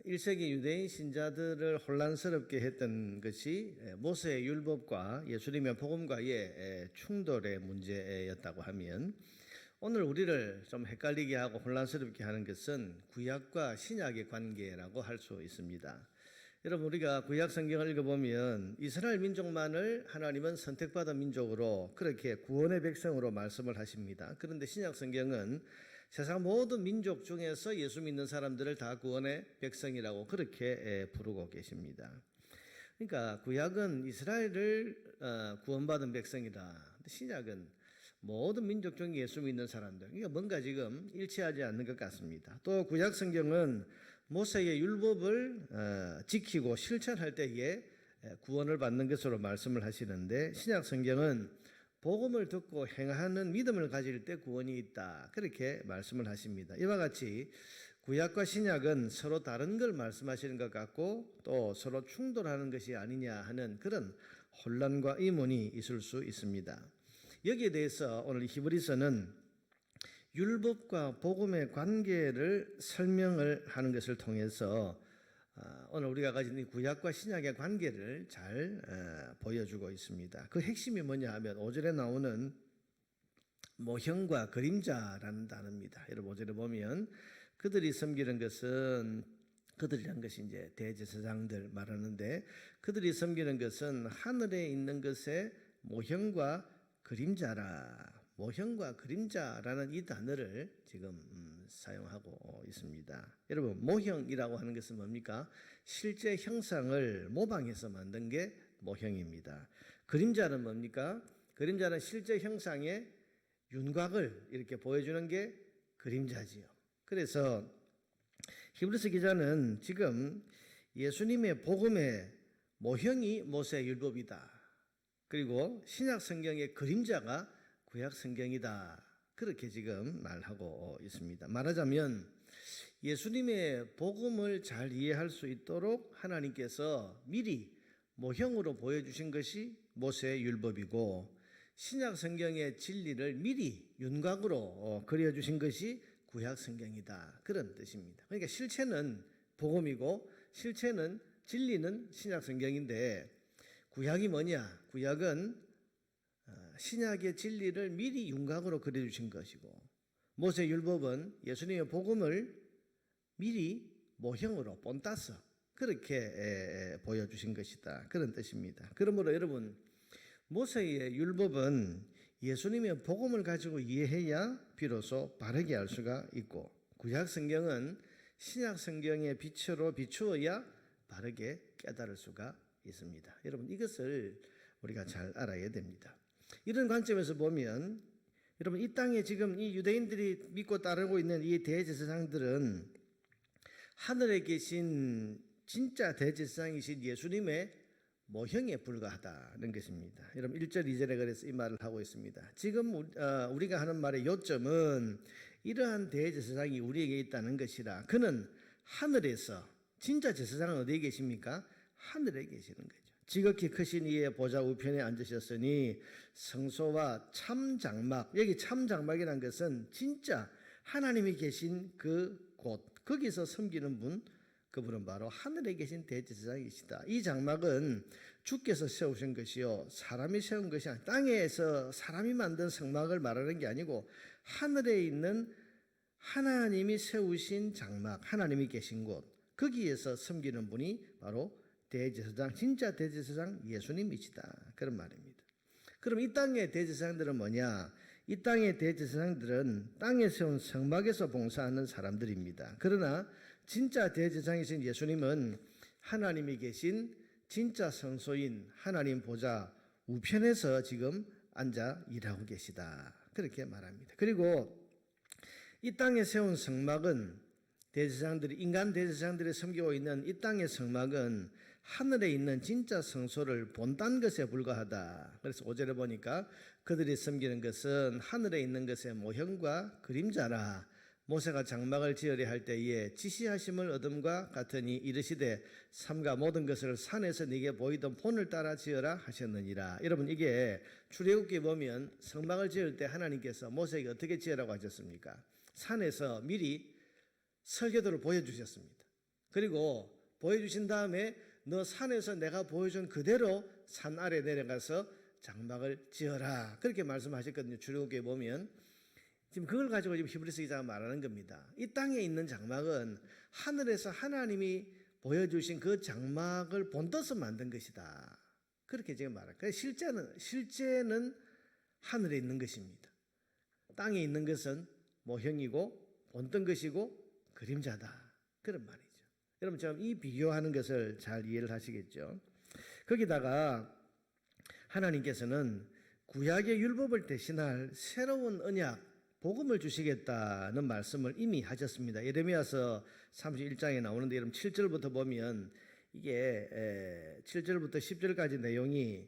1세기 유대인 신자들을 혼란스럽게 했던 것이 모세의 율법과 예수님의 복음과의 충돌의 문제였다고 하면, 오늘 우리를 좀 헷갈리게 하고 혼란스럽게 하는 것은 구약과 신약의 관계라고 할 수 있습니다. 여러분, 우리가 구약 성경을 읽어보면 이스라엘 민족만을 하나님은 선택받은 민족으로 그렇게 구원의 백성으로 말씀을 하십니다. 그런데 신약 성경은 세상 모든 민족 중에서 예수 믿는 사람들을 다 구원의 백성이라고 그렇게 부르고 계십니다. 그러니까 구약은 이스라엘을 구원받은 백성이다. 신약은 모든 민족 중에 예수 믿는 사람들. 그러니까 뭔가 지금 일치하지 않는 것 같습니다. 또 구약 성경은 모세의 율법을 지키고 실천할 때에 구원을 받는 것으로 말씀을 하시는데, 신약 성경은 복음을 듣고 행하는 믿음을 가질 때 구원이 있다, 그렇게 말씀을 하십니다. 이와 같이 구약과 신약은 서로 다른 걸 말씀하시는 것 같고 또 서로 충돌하는 것이 아니냐 하는 그런 혼란과 의문이 있을 수 있습니다. 여기에 대해서 오늘 히브리서는 율법과 복음의 관계를 설명을 하는 것을 통해서 오늘 우리가 가진 이 구약과 신약의 관계를 잘 보여주고 있습니다. 그 핵심이 뭐냐 하면 5절에 나오는 모형과 그림자라는 단어입니다. 여러분 5절에 보면 그들이 섬기는 것은, 그들이란 것이 이제 대제사장들 말하는데, 그들이 섬기는 것은 하늘에 있는 것의 모형과 그림자라. 모형과 그림자라는 이 단어를 지금 사용하고 있습니다. 여러분, 모형이라고 하는 것은 뭡니까? 실제 형상을 모방해서 만든 게 모형입니다. 그림자는 뭡니까? 그림자는 실제 형상의 윤곽을 이렇게 보여주는 게 그림자지요. 그래서 히브리서 기자는 지금 예수님의 복음의 모형이 모세의 율법이다, 그리고 신약 성경의 그림자가 구약 성경이다, 그렇게 지금 말하고 있습니다. 말하자면 예수님의 복음을 잘 이해할 수 있도록 하나님께서 미리 모형으로 보여주신 것이 모세의 율법이고, 신약 성경의 진리를 미리 윤곽으로 그려주신 것이 구약 성경이다, 그런 뜻입니다. 그러니까 실체는 복음이고 실체는 진리는 신약 성경인데, 구약이 뭐냐? 구약은 신약의 진리를 미리 윤곽으로 그려주신 것이고, 모세 율법은 예수님의 복음을 미리 모형으로 본따서 그렇게 보여주신 것이다, 그런 뜻입니다. 그러므로 여러분, 모세의 율법은 예수님의 복음을 가지고 이해해야 비로소 바르게 알 수가 있고, 구약 성경은 신약 성경의 빛으로 비추어야 바르게 깨달을 수가 있습니다. 여러분, 이것을 우리가 잘 알아야 됩니다. 이런 관점에서 보면, 여러분, 이 땅에 지금 이 유대인들이 믿고 따르고 있는 이 대제사장들은 하늘에 계신 진짜 대제사장이신 예수님의 모형에 불과하다는 것입니다. 여러분, 1절 2절에 그래서 이 말을 하고 있습니다. 지금 우리가 하는 말의 요점은 이러한 대제사장이 우리에게 있다는 것이라. 그는 하늘에서, 진짜 제사장은 어디에 계십니까? 하늘에 계시는 거죠. 지극히 크신 이의 보좌 우편에 앉으셨으니 성소와 참 장막, 여기 참 장막이라는 것은 진짜 하나님이 계신 그 곳, 거기서 섬기는 분, 그분은 바로 하늘에 계신 대제사장이시다. 이 장막은 주께서 세우신 것이요 사람이 세운 것이 아니라, 땅에서 사람이 만든 성막을 말하는 게 아니고 하늘에 있는 하나님이 세우신 장막, 하나님이 계신 곳, 거기에서 섬기는 분이 바로 대제사장, 진짜 대제사장 예수님이시다, 그런 말입니다. 그럼 이 땅의 대제사장들은 뭐냐? 이 땅의 대제사장들은 땅에 세운 성막에서 봉사하는 사람들입니다. 그러나 진짜 대제사장이신 예수님은 하나님이 계신 진짜 성소인 하나님 보좌 우편에서 지금 앉아 일하고 계시다, 그렇게 말합니다. 그리고 이 땅에 세운 성막은 대제사장들이, 인간 대제사장들이 섬기고 있는 이 땅의 성막은 하늘에 있는 진짜 성소를 본딴 것에 불과하다. 그래서 5절에 보니까 그들이 섬기는 것은 하늘에 있는 것의 모형과 그림자라. 모세가 장막을 지으려 할 때에 지시하심을 얻음과 같으니 이르시되 삼가 모든 것을 산에서 네게 보이던 본을 따라 지어라 하셨느니라. 여러분, 이게 출애굽기에 보면 성막을 지을 때 하나님께서 모세에게 어떻게 지으라고 하셨습니까? 산에서 미리 설계도를 보여주셨습니다. 그리고 보여주신 다음에 너 산에서 내가 보여준 그대로 산 아래 내려가서 장막을 지어라. 그렇게 말씀하셨거든요. 출애굽기에 보면. 지금 그걸 가지고 지금 히브리서 기자가 말하는 겁니다. 이 땅에 있는 장막은 하늘에서 하나님이 보여주신 그 장막을 본떠서 만든 것이다. 그렇게 지금 말합니다. 실제는 하늘에 있는 것입니다. 땅에 있는 것은 모형이고 본뜬 것이고 그림자다. 그런 말이죠. 여러분 좀 이 비교하는 것을 잘 이해를 하시겠죠. 거기다가 하나님께서는 구약의 율법을 대신할 새로운 언약, 복음을 주시겠다는 말씀을 이미 하셨습니다. 예레미야서 31장에 나오는데 여러분 7절부터 보면 이게 7절부터 10절까지 내용이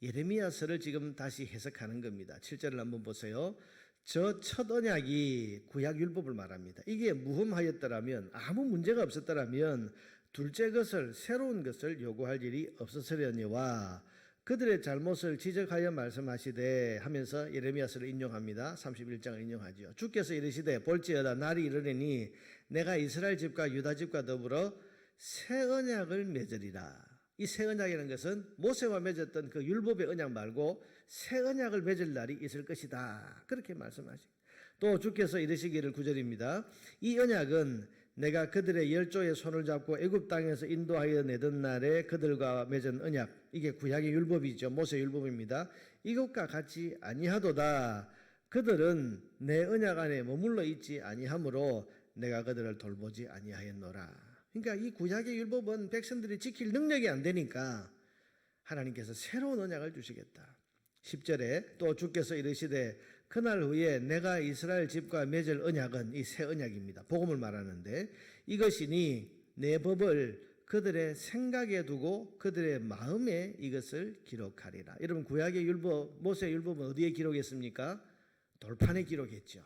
예레미야서를 지금 다시 해석하는 겁니다. 7절을 한번 보세요. 저 첫 언약이 구약 율법을 말합니다. 이게 무흠하였더라면, 아무 문제가 없었더라면 둘째 것을, 새로운 것을 요구할 일이 없었으려니와 그들의 잘못을 지적하여 말씀하시되 하면서 예레미야서를 인용합니다. 31장을 인용하죠. 주께서 이르시되 볼지어다 날이 이르리니 내가 이스라엘 집과 유다 집과 더불어 새 언약을 맺으리라. 이 새 언약이라는 것은 모세와 맺었던 그 율법의 언약 말고 새 언약을 맺을 날이 있을 것이다. 그렇게 말씀하시고 또 주께서 이르시기를 9절입니다. 이 언약은 내가 그들의 열조의 손을 잡고 애굽 땅에서 인도하여 내던 날에 그들과 맺은 언약, 이게 구약의 율법이죠. 모세 율법입니다. 이것과 같이 아니하도다. 그들은 내 언약 안에 머물러 있지 아니하므로 내가 그들을 돌보지 아니하였노라. 그러니까 이 구약의 율법은 백성들이 지킬 능력이 안 되니까 하나님께서 새로운 언약을 주시겠다. 10절에 또 주께서 이르시되 그날 후에 내가 이스라엘 집과 맺을 언약은 이 새 언약입니다. 복음을 말하는데 이것이니 내 법을 그들의 생각에 두고 그들의 마음에 이것을 기록하리라. 여러분 구약의 율법, 모세 율법은 어디에 기록했습니까? 돌판에 기록했죠.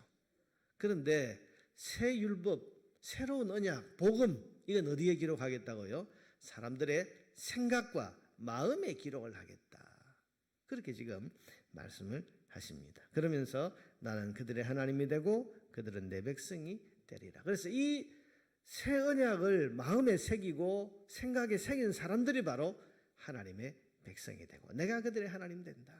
그런데 새 율법, 새로운 언약, 복음, 이건 어디에 기록하겠다고요? 사람들의 생각과 마음에 기록을 하겠다. 그렇게 지금 말씀을 하십니다. 그러면서 나는 그들의 하나님이 되고 그들은 내 백성이 되리라. 그래서 이 새 언약을 마음에 새기고 생각에 새긴 사람들이 바로 하나님의 백성이 되고 내가 그들의 하나님 된다.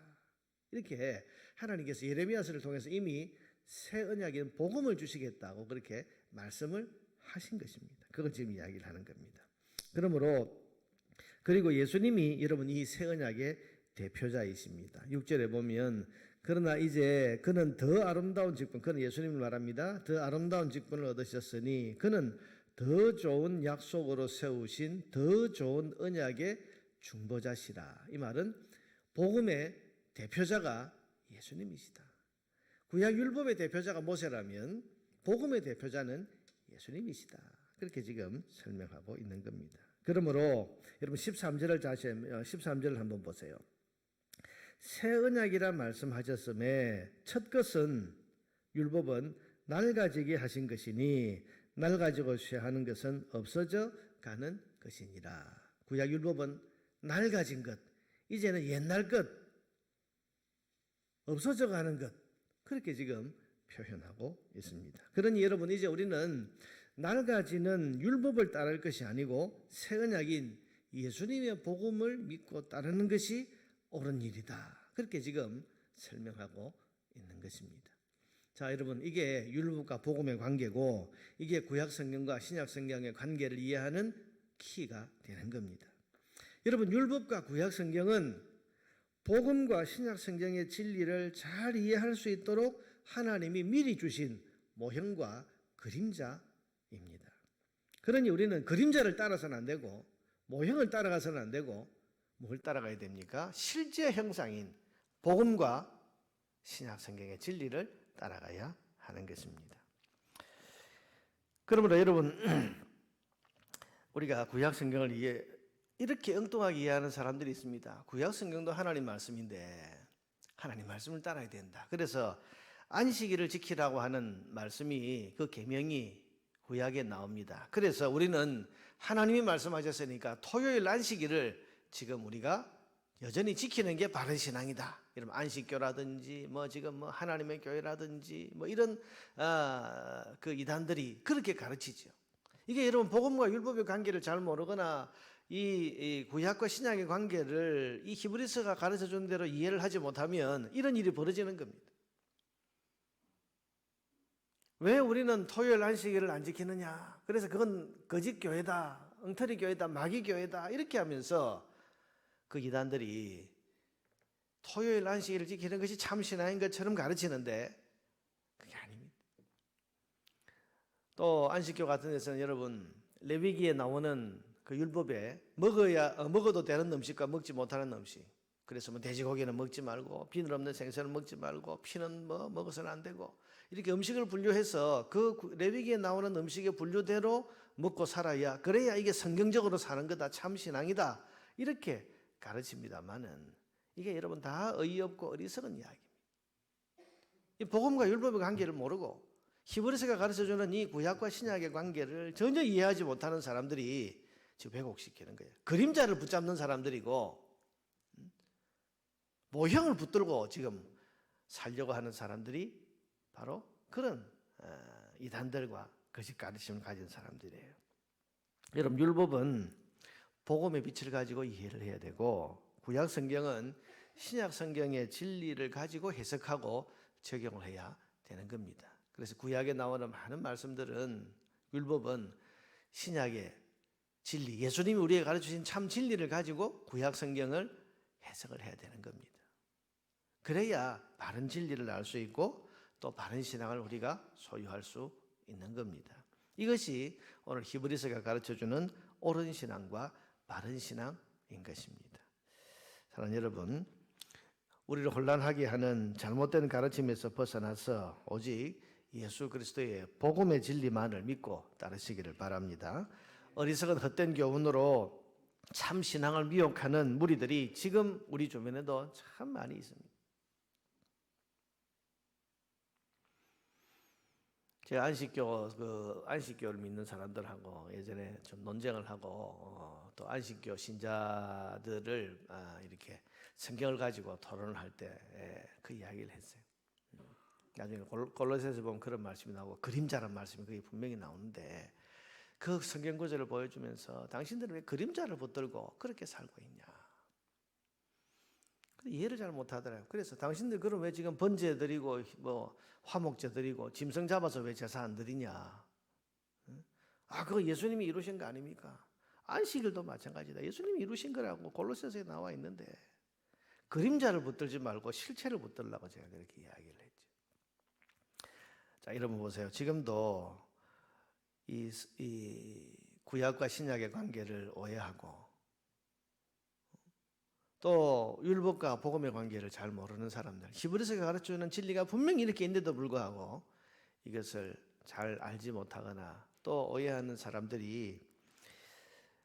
이렇게 하나님께서 예레미야서를 통해서 이미 새 언약인 복음을 주시겠다고 그렇게 말씀을 하신 것입니다. 그걸 지금 이야기를 하는 겁니다. 그러므로 그리고 예수님이 여러분 이 새 언약의 대표자이십니다. 6절에 보면 그러나 이제 그는 더 아름다운 직분, 그는 예수님을 말합니다. 더 아름다운 직분을 얻으셨으니 그는 더 좋은 약속으로 세우신 더 좋은 언약의 중보자시라. 이 말은 복음의 대표자가 예수님이시다. 구약 율법의 대표자가 모세라면 복음의 대표자는 예수님이시다. 그렇게 지금 설명하고 있는 겁니다. 그러므로 여러분 13절을 한번 보세요. 새 언약이라 말씀하셨음에 첫 것은 율법은 낡아지게 하신 것이니 낡아지고 쇠하는 것은 없어져 가는 것이니라. 구약 율법은 낡아진 것, 이제는 옛날 것, 없어져 가는 것, 그렇게 지금 표현하고 있습니다. 그러니 여러분 이제 우리는 낡아지는 율법을 따를 것이 아니고 새 언약인 예수님의 복음을 믿고 따르는 것이 옳은 일이다. 그렇게 지금 설명하고 있는 것입니다. 자, 여러분 이게 율법과 복음의 관계고 이게 구약 성경과 신약 성경의 관계를 이해하는 키가 되는 겁니다. 여러분 율법과 구약 성경은 복음과 신약 성경의 진리를 잘 이해할 수 있도록 하나님이 미리 주신 모형과 그림자입니다. 그러니 우리는 그림자를 따라서는 안 되고 모형을 따라가서는 안 되고 뭘 따라가야 됩니까? 실제 형상인 복음과 신약 성경의 진리를 따라가야 하는 것입니다. 그러므로 여러분 우리가 구약 성경을 이렇게 엉뚱하게 이해하는 사람들이 있습니다. 구약 성경도 하나님 말씀인데 하나님 말씀을 따라야 된다. 그래서 안식일을 지키라고 하는 말씀이 그 계명이 구약에 나옵니다. 그래서 우리는 하나님이 말씀하셨으니까 토요일 안식일을 지금 우리가 여전히 지키는 게 바른 신앙이다. 여러분 안식교라든지 지금 하나님의 교회라든지 이런 그 이단들이 그렇게 가르치죠. 이게 여러분 복음과 율법의 관계를 잘 모르거나 이 구약과 신약의 관계를 이 히브리서가 가르쳐 준 대로 이해를 하지 못하면 이런 일이 벌어지는 겁니다. 왜 우리는 토요일 안식일을 안 지키느냐? 그래서 그건 거짓 교회다, 엉터리 교회다, 마귀 교회다 이렇게 하면서 그 이단들이 토요일 안식일을 지키는 것이 참 신앙인 것처럼 가르치는데 그게 아닙니다. 또 안식교 같은 데서는 여러분 레위기에 나오는 그 율법에 먹어도 되는 음식과 먹지 못하는 음식, 그래서 뭐 돼지고기는 먹지 말고 비늘 없는 생선은 먹지 말고 피는 뭐 먹어서는 안 되고 이렇게 음식을 분류해서 그 레위기에 나오는 음식의 분류대로 먹고 살아야, 그래야 이게 성경적으로 사는 거다, 참 신앙이다 이렇게 가르칩니다만은 이게 여러분 다 어이없고 어리석은 이야기입니다. 이 복음과 율법의 관계를 모르고 히브리서가 가르쳐주는 이 구약과 신약의 관계를 전혀 이해하지 못하는 사람들이 지금 왜곡시키는 거예요. 그림자를 붙잡는 사람들이고 모형을 붙들고 지금 살려고 하는 사람들이 바로 그런 이단들과 거짓 가르침을 가진 사람들이에요. 여러분 율법은 복음의 빛을 가지고 이해를 해야 되고 구약 성경은 신약 성경의 진리를 가지고 해석하고 적용을 해야 되는 겁니다. 그래서 구약에 나오는 많은 말씀들은, 율법은 신약의 진리, 예수님이 우리에게 가르치신 참 진리를 가지고 구약 성경을 해석을 해야 되는 겁니다. 그래야 바른 진리를 알 수 있고 또 바른 신앙을 우리가 소유할 수 있는 겁니다. 이것이 오늘 히브리서가 가르쳐주는 옳은 신앙과 바른 신앙인 것입니다. 사랑하는 여러분, 우리를 혼란하게 하는 잘못된 가르침에서 벗어나서 오직 예수 그리스도의 복음의 진리만을 믿고 따르시기를 바랍니다. 어리석은 헛된 교훈으로 참 신앙을 미혹하는 무리들이 지금 우리 주변에도 참 많이 있습니다. 제가 안식교를 믿는 사람들하고 예전에 좀 논쟁을 하고 또 안식교 신자들을 이렇게 성경을 가지고 토론을 할 때 그 이야기를 했어요. 나중에 골로새서 보면 그런 말씀이 나오고 그림자란 말씀이 거기 분명히 나오는데 그 성경 구절을 보여주면서 당신들은 왜 그림자를 붙들고 그렇게 살고 있냐? 이해를 잘 못하더라고요. 그래서 당신들 그럼 왜 지금 번제 드리고 뭐 화목제 드리고 짐승 잡아서 왜 제사 안 드리냐? 그거 예수님이 이루신 거 아닙니까? 안식일도 마찬가지다. 예수님이 이루신 거라고 골로새서에 나와 있는데 그림자를 붙들지 말고 실체를 붙들라고 제가 그렇게 이야기를 했죠. 자, 여러분 보세요. 지금도 이 구약과 신약의 관계를 오해하고 또 율법과 복음의 관계를 잘 모르는 사람들, 히브리서가 가르쳐주는 진리가 분명히 이렇게 있는데도 불구하고 이것을 잘 알지 못하거나 또 오해하는 사람들이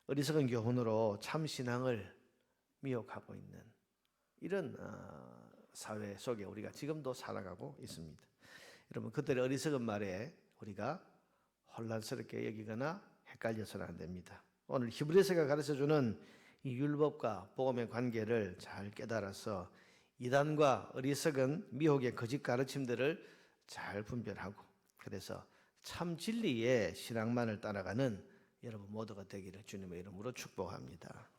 어리석은 교훈으로 참 신앙을 미혹하고 있는 이런 사회 속에 우리가 지금도 살아가고 있습니다. 여러분 그들의 어리석은 말에 우리가 혼란스럽게 여기거나 헷갈려서는 안 됩니다. 오늘 히브리서가 가르쳐주는 이 율법과 복음의 관계를 잘 깨달아서 이단과 어리석은 미혹의 거짓 가르침들을 잘 분별하고 그래서 참 진리의 신앙만을 따라가는 여러분 모두가 되기를 주님의 이름으로 축복합니다.